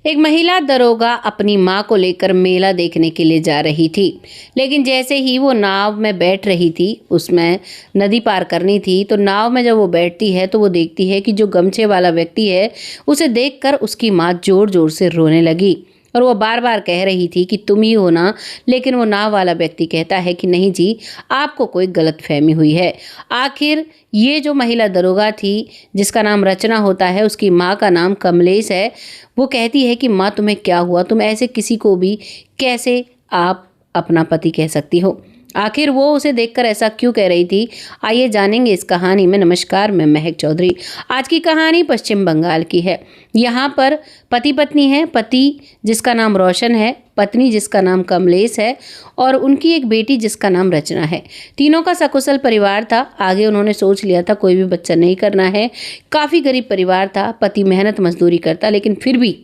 एक महिला दरोगा अपनी माँ को लेकर मेला देखने के लिए जा रही थी। लेकिन जैसे ही वो नाव में बैठ रही थी, उसमें नदी पार करनी थी, तो नाव में जब वो बैठती है तो वो देखती है कि जो गमछे वाला व्यक्ति है, उसे देखकर उसकी माँ जोर जोर से रोने लगी। और वो बार बार कह रही थी कि तुम ही हो ना। लेकिन वो नाव वाला व्यक्ति कहता है कि नहीं जी, आपको कोई गलतफहमी हुई है। आखिर ये जो महिला दरोगा थी, जिसका नाम रचना होता है, उसकी माँ का नाम कमलेश है। वो कहती है कि माँ तुम्हें क्या हुआ, तुम ऐसे किसी को भी कैसे आप अपना पति कह सकती हो। आखिर वो उसे देखकर ऐसा क्यों कह रही थी, आइए जानेंगे इस कहानी में। नमस्कार, मैं महक चौधरी। आज की कहानी पश्चिम बंगाल की है। यहाँ पर पति पत्नी है। पति जिसका नाम रोशन है, पत्नी जिसका नाम कमलेश है और उनकी एक बेटी जिसका नाम रचना है। तीनों का सकुशल परिवार था। आगे उन्होंने सोच लिया था कोई भी बच्चा नहीं करना है। काफ़ी गरीब परिवार था। पति मेहनत मजदूरी करता, लेकिन फिर भी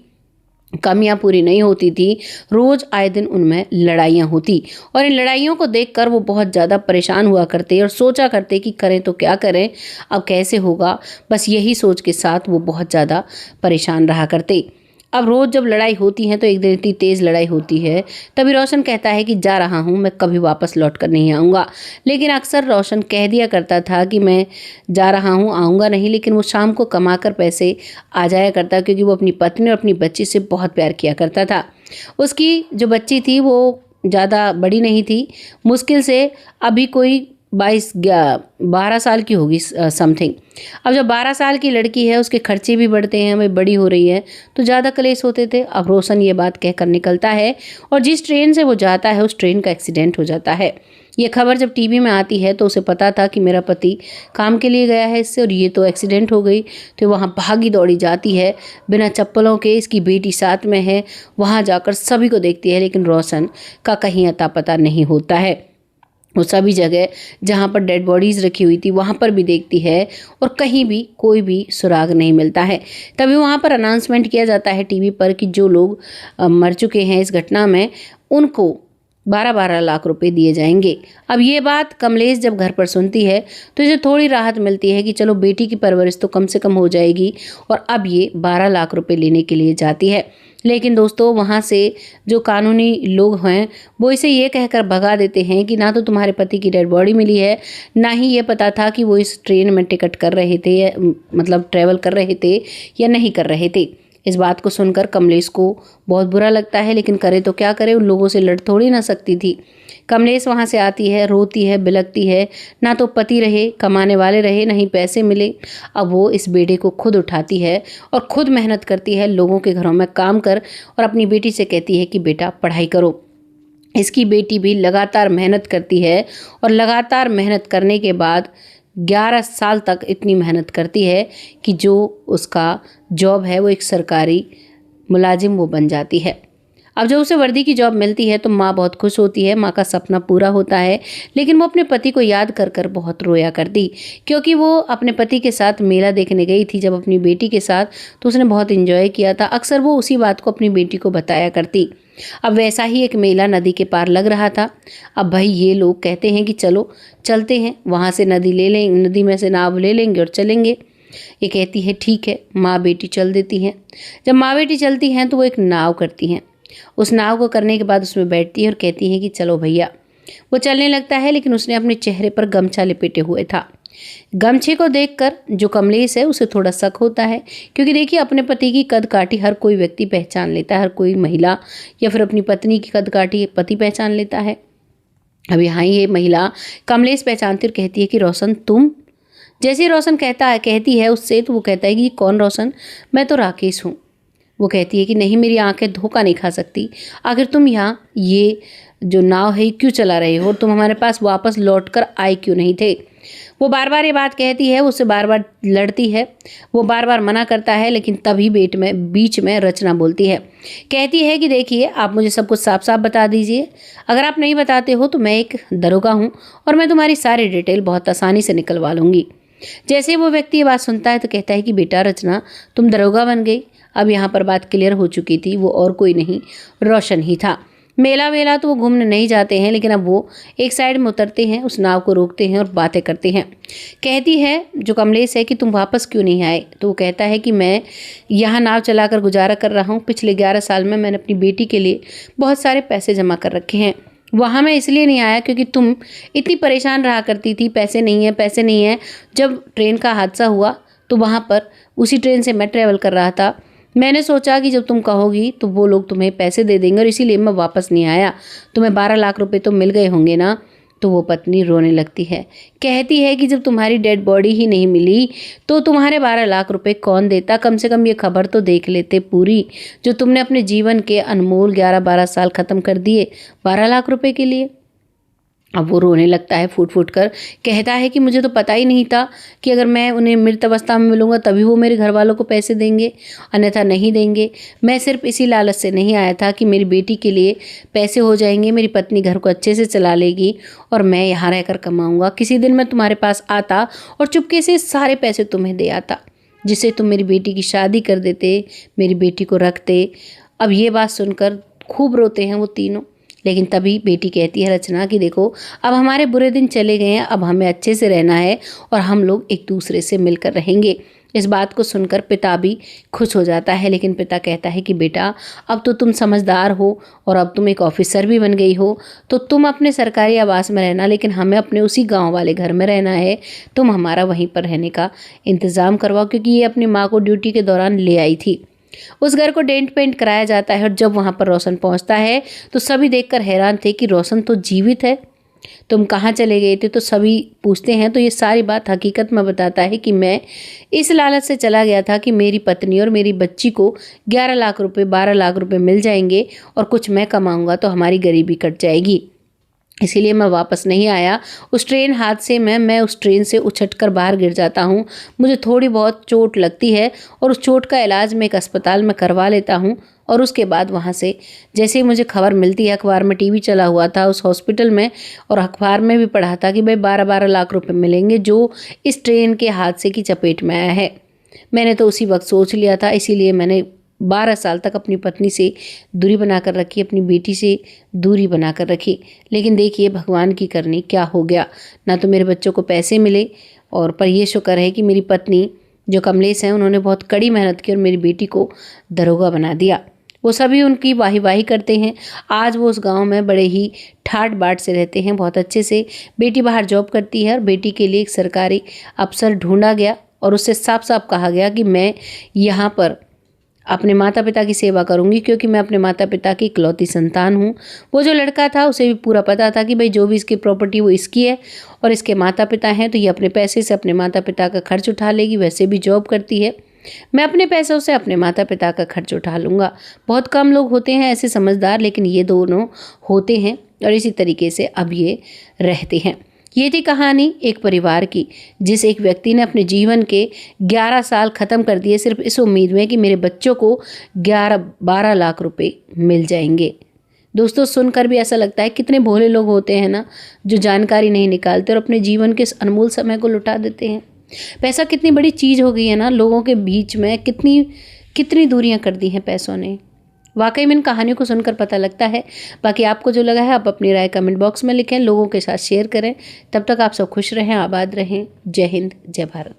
कमियां पूरी नहीं होती थी। रोज आए दिन उनमें लड़ाइयाँ होती और इन लड़ाइयों को देखकर वो बहुत ज़्यादा परेशान हुआ करते और सोचा करते कि करें तो क्या करें, अब कैसे होगा। बस यही सोच के साथ वो बहुत ज़्यादा परेशान रहा करते। अब रोज़ जब लड़ाई होती है तो एक दिन इतनी तेज़ लड़ाई होती है, तभी रोशन कहता है कि जा रहा हूँ, मैं कभी वापस लौट कर नहीं आऊँगा। लेकिन अक्सर रोशन कह दिया करता था कि मैं जा रहा हूँ, आऊँगा नहीं, लेकिन वो शाम को कमा कर पैसे आ जाया करता, क्योंकि वो अपनी पत्नी और अपनी बच्ची से बहुत प्यार किया करता था। उसकी जो बच्ची थी वो ज़्यादा बड़ी नहीं थी, मुश्किल से अभी कोई 12 साल की होगी समथिंग। अब जब 12 साल की लड़की है, उसके खर्चे भी बढ़ते हैं, वह बड़ी हो रही है, तो ज़्यादा कलेश होते थे। अब रोशन ये बात कहकर निकलता है और जिस ट्रेन से वो जाता है उस ट्रेन का एक्सीडेंट हो जाता है। ये खबर जब टीवी में आती है तो उसे पता था कि मेरा पति काम के लिए गया है इससे, और ये तो एक्सीडेंट हो गई। तो वहाँ भागी दौड़ी जाती है बिना चप्पलों के। इसकी बेटी साथ में है। वहाँ जाकर सभी को देखती है, लेकिन रोशन का कहीं अता पता नहीं होता है। वो सभी जगह जहाँ पर डेड बॉडीज़ रखी हुई थी वहाँ पर भी देखती है और कहीं भी कोई भी सुराग नहीं मिलता है। तभी वहाँ पर अनाउंसमेंट किया जाता है टीवी पर कि जो लोग मर चुके हैं इस घटना में, उनको 12-12 लाख रुपए दिए जाएंगे। अब ये बात कमलेश जब घर पर सुनती है तो इसे थोड़ी राहत मिलती है कि चलो बेटी की परवरिश तो कम से कम हो जाएगी, और अब ये 12 लाख रुपए लेने के लिए जाती है। लेकिन दोस्तों, वहाँ से जो कानूनी लोग हैं वो इसे ये कहकर भगा देते हैं कि ना तो तुम्हारे पति की डेड बॉडी मिली है, ना ही ये पता था कि वो इस ट्रेन में टिकट कर रहे थे, मतलब ट्रैवल कर रहे थे या नहीं कर रहे थे। इस बात को सुनकर कमलेश को बहुत बुरा लगता है, लेकिन करे तो क्या करे, उन लोगों से लड़ थोड़ी ना सकती थी। कमलेश वहाँ से आती है, रोती है, बिलखती है। ना तो पति रहे, कमाने वाले रहे, नहीं पैसे मिले। अब वो इस बेटे को खुद उठाती है और खुद मेहनत करती है, लोगों के घरों में काम कर, और अपनी बेटी से कहती है कि बेटा पढ़ाई करो। इसकी बेटी भी लगातार मेहनत करती है और लगातार मेहनत करने के बाद 11 साल तक इतनी मेहनत करती है कि जो उसका जॉब है वो एक सरकारी मुलाजिम वो बन जाती है। अब जब उसे वर्दी की जॉब मिलती है तो माँ बहुत खुश होती है, माँ का सपना पूरा होता है। लेकिन वो अपने पति को याद कर कर बहुत रोया करती, क्योंकि वो अपने पति के साथ मेला देखने गई थी जब अपनी बेटी के साथ, तो उसने बहुत एंजॉय किया था। अक्सर वो उसी बात को अपनी बेटी को बताया करती। अब वैसा ही एक मेला नदी के पार लग रहा था। अब भाई ये लोग कहते हैं कि चलो चलते हैं, वहाँ से नदी ले लेंगे, नदी में से नाव ले लेंगे और चलेंगे। ये कहती है ठीक है। माँ बेटी चल देती हैं। जब माँ बेटी चलती हैं तो वो एक नाव करती हैं। उस नाव को करने के बाद उसमें बैठती है और कहती है कि चलो भैया। वो चलने लगता है, लेकिन उसने अपने चेहरे पर गमछा लपेटे हुए था। गमछे को देखकर जो कमलेश है उसे थोड़ा शक होता है, क्योंकि देखिए अपने पति की कद काठी हर कोई व्यक्ति पहचान लेता है, हर कोई महिला या फिर अपनी पत्नी की कद काठी पति पहचान लेता है। अब यहाँ ये महिला कमलेश पहचानती और कहती है कि रोशन तुम। जैसे रोशन कहती है उससे, तो वो कहता है कि कौन रोशन, मैं तो राकेश हूँ। वो कहती है कि नहीं, मेरी आंखें धोखा नहीं खा सकती। आखिर तुम यहाँ ये जो नाव है क्यों चला रहे हो, और तुम हमारे पास वापस लौट कर आए क्यों नहीं थे। वो बार बार ये बात कहती है, उससे बार बार लड़ती है, वो बार बार मना करता है, लेकिन तभी बीच में रचना बोलती है। कहती है कि देखिए आप मुझे सब कुछ साफ साफ बता दीजिए। अगर आप नहीं बताते हो तो मैं एक दरोगा हूँ और मैं तुम्हारी सारी डिटेल बहुत आसानी से निकलवा लूँगी। जैसे वो व्यक्ति ये बात सुनता है तो कहता है कि बेटा रचना, तुम दरोगा बन गई। अब यहाँ पर बात क्लियर हो चुकी थी, वो और कोई नहीं रोशन ही था। मेला वेला तो वो घूमने नहीं जाते हैं, लेकिन अब वो एक साइड में उतरते हैं, उस नाव को रोकते हैं और बातें करते हैं। कहती है जो कमलेश है कि तुम वापस क्यों नहीं आए? तो वो कहता है कि मैं यहाँ नाव चलाकर गुजारा कर रहा हूँ। पिछले 11 साल में मैंने अपनी बेटी के लिए बहुत सारे पैसे जमा कर रखे हैं। वहाँ मैं इसलिए नहीं आया क्योंकि तुम इतनी परेशान रहा करती थी, पैसे नहीं है, पैसे नहीं है। जब ट्रेन का हादसा हुआ तो वहाँ पर उसी ट्रेन से मैं ट्रैवल कर रहा था। मैंने सोचा कि जब तुम कहोगी तो वो लोग तुम्हें पैसे दे देंगे और इसीलिए मैं वापस नहीं आया। तुम्हें 12 लाख रुपए तो मिल गए होंगे ना। तो वो पत्नी रोने लगती है, कहती है कि जब तुम्हारी डेड बॉडी ही नहीं मिली तो तुम्हारे 12 लाख रुपए कौन देता? कम से कम ये खबर तो देख लेते पूरी, जो तुमने अपने जीवन के अनमोल 11-12 साल ख़त्म कर दिए 12 लाख रुपए के लिए। अब वो रोने लगता है फूट फूट कर, कहता है कि मुझे तो पता ही नहीं था कि अगर मैं उन्हें मृत अवस्था में मिलूंगा तभी वो मेरे घर वालों को पैसे देंगे, अन्यथा नहीं देंगे। मैं सिर्फ इसी लालच से नहीं आया था कि मेरी बेटी के लिए पैसे हो जाएंगे, मेरी पत्नी घर को अच्छे से चला लेगी और मैं यहाँ रहकर कमाऊँगा। किसी दिन मैं तुम्हारे पास आता और चुपके से सारे पैसे तुम्हें दे आता, जिससे तुम मेरी बेटी की शादी कर देते, मेरी बेटी को रखते। अब ये बात सुनकर खूब रोते हैं वो तीनों। लेकिन तभी बेटी कहती है रचना कि देखो, अब हमारे बुरे दिन चले गए हैं, अब हमें अच्छे से रहना है और हम लोग एक दूसरे से मिलकर रहेंगे। इस बात को सुनकर पिता भी खुश हो जाता है, लेकिन पिता कहता है कि बेटा, अब तो तुम समझदार हो और अब तुम एक ऑफिसर भी बन गई हो, तो तुम अपने सरकारी आवास में रहना, लेकिन हमें अपने उसी गांव वाले घर में रहना है। तुम हमारा वहीं पर रहने का इंतज़ाम करवाओ, क्योंकि ये अपनी माँ को ड्यूटी के दौरान ले आई थी। उस घर को डेंट पेंट कराया जाता है और जब वहाँ पर रोशन पहुँचता है तो सभी देखकर हैरान थे कि रोशन तो जीवित है, तुम कहाँ चले गए थे? तो सभी पूछते हैं तो ये सारी बात हकीकत में बताता है कि मैं इस लालच से चला गया था कि मेरी पत्नी और मेरी बच्ची को 11 लाख रुपए 12 लाख रुपए मिल जाएंगे और कुछ मैं कमाऊंगा तो हमारी गरीबी कट जाएगी, इसीलिए मैं वापस नहीं आया। उस ट्रेन हादसे में मैं उस ट्रेन से उछटकर बाहर गिर जाता हूँ, मुझे थोड़ी बहुत चोट लगती है और उस चोट का इलाज मैं एक अस्पताल में करवा लेता हूँ और उसके बाद वहाँ से जैसे ही मुझे खबर मिलती है, अखबार में टीवी चला हुआ था उस हॉस्पिटल में और अखबार में भी पढ़ा था कि भाई 12-12 लाख रुपए मिलेंगे जो इस ट्रेन के हादसे की चपेट में आया है। मैंने तो उसी वक्त सोच लिया था, इसीलिए मैंने 12 साल तक अपनी पत्नी से दूरी बनाकर रखी, अपनी बेटी से दूरी बनाकर रखी। लेकिन देखिए भगवान की करनी क्या हो गया, ना तो मेरे बच्चों को पैसे मिले और पर ये शुक्र है कि मेरी पत्नी जो कमलेश हैं उन्होंने बहुत कड़ी मेहनत की और मेरी बेटी को दरोगा बना दिया। वो सभी उनकी वाही वाही करते हैं। आज वो उस गांव में बड़े ही ठाट बाट से रहते हैं, बहुत अच्छे से। बेटी बाहर जॉब करती है और बेटी के लिए एक सरकारी अफसर ढूंढा गया और उससे साफ साफ कहा गया कि मैं यहाँ पर अपने माता पिता की सेवा करूंगी, क्योंकि मैं अपने माता पिता की इकलौती संतान हूँ। वो जो लड़का था उसे भी पूरा पता था कि भाई जो भी इसकी प्रॉपर्टी वो इसकी है और इसके माता पिता हैं, तो ये अपने पैसे से अपने माता पिता का खर्च उठा लेगी। वैसे भी जॉब करती है, मैं अपने पैसों से अपने माता पिता का खर्च उठा लूँगा। बहुत कम लोग होते हैं ऐसे समझदार, लेकिन ये दोनों होते हैं और इसी तरीके से अब ये रहते हैं। ये थी कहानी एक परिवार की, जिस एक व्यक्ति ने अपने जीवन के 11 साल ख़त्म कर दिए सिर्फ इस उम्मीद में कि मेरे बच्चों को 11-12 लाख रुपए मिल जाएंगे। दोस्तों, सुनकर भी ऐसा लगता है कितने भोले लोग होते हैं ना, जो जानकारी नहीं निकालते और अपने जीवन के इस अनमोल समय को लुटा देते हैं। पैसा कितनी बड़ी चीज़ हो गई है ना, लोगों के बीच में कितनी कितनी दूरियां कर दी हैं पैसों ने। वाकई में इन कहानियों को सुनकर पता लगता है। बाकी आपको जो लगा है आप अपनी राय कमेंट बॉक्स में लिखें, लोगों के साथ शेयर करें। तब तक आप सब खुश रहें, आबाद रहें। जय हिंद, जय भारत।